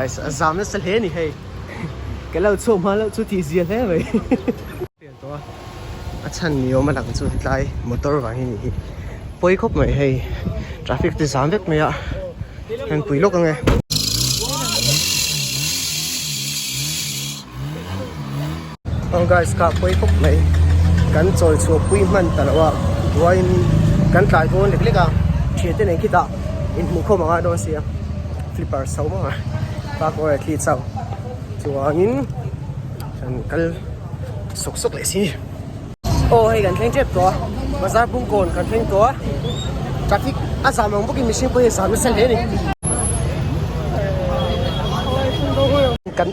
guys จามนั่นเสลนี่เฮ้ยก็เราชมมาแล้วชุดที่เสียแล้วเว้ยเปลี่ยนตัวฉันนิยมมาดังชุดที่ไล่มอเตอร์ว่าที่นี่ปอยครบไหมเฮ้ยทราฟิกที่3เด็กไหมอ่ะเห็นปุ๋ยลกยังไงguys กับปอยครบไหมกันจอยชัวปุ้ยมันแต่ละว่าวันกันตายตัวเล็กๆอ่ะเชื่อที่ไหนคิดอ่ะอินมุขมาโดนเสียฟลิปเปอร์เสามาปากว่าที่เสาชัวงินฉันกันสุกๆเลยสิโอ้ยกันเพ่งเจ็บตัวมาซาบุ้งโกนกันเพ่งตัวจากที่อาสามองพวกกินมิชิปุ้ยสามไม่เส้นเลยนี่กัน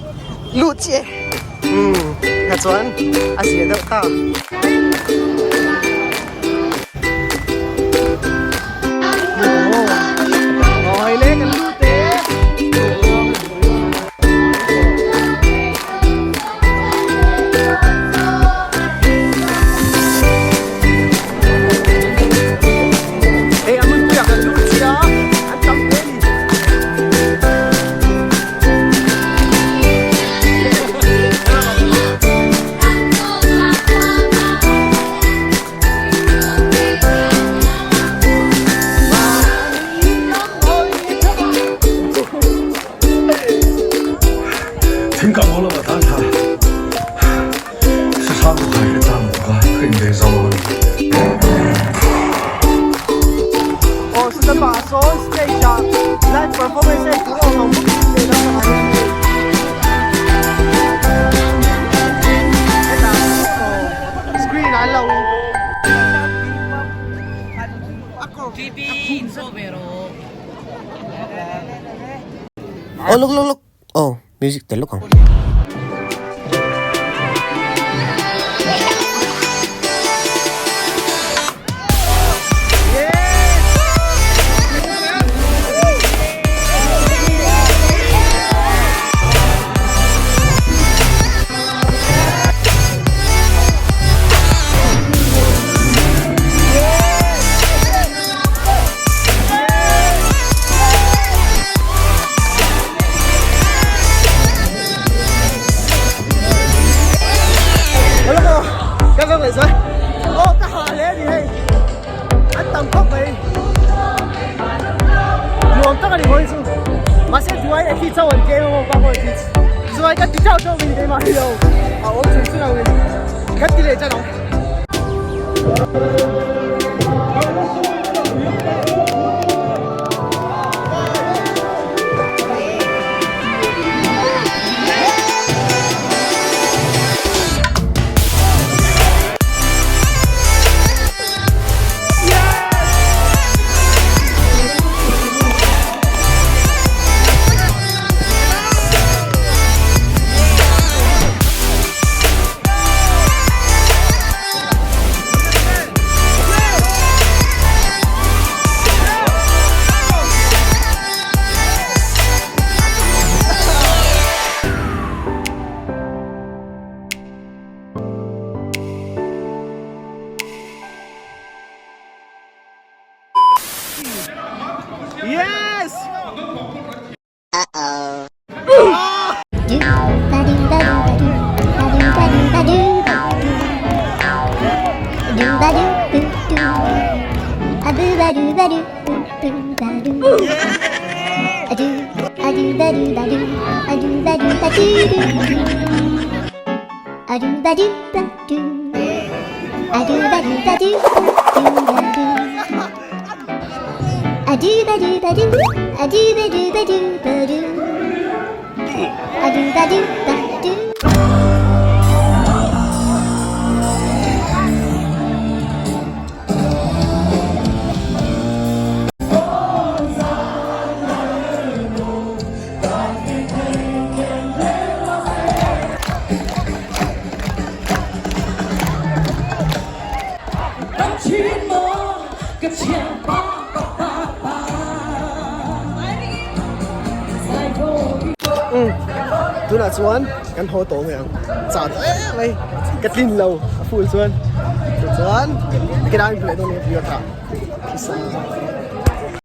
ลูเจกระชวนอาเซียนเด็กตาโอ้ยเล่กันลูเตเฮ้ยมันอยากกันลูเชียอันจำเป็น挺感冒了吧，大他是差不多还是大母啊？可你得烧了。哦，是的吧？说是这下，live performance 是我们不给的。screen 来了。Oh, look. Oh, music, look on. Yes! Uh-oh. Tôi là Xuân, căn hộ tổ người chào thế mày, cắt linh lâu, full Xuân, Xuân, cái đó anh phải đâu này vừa cả,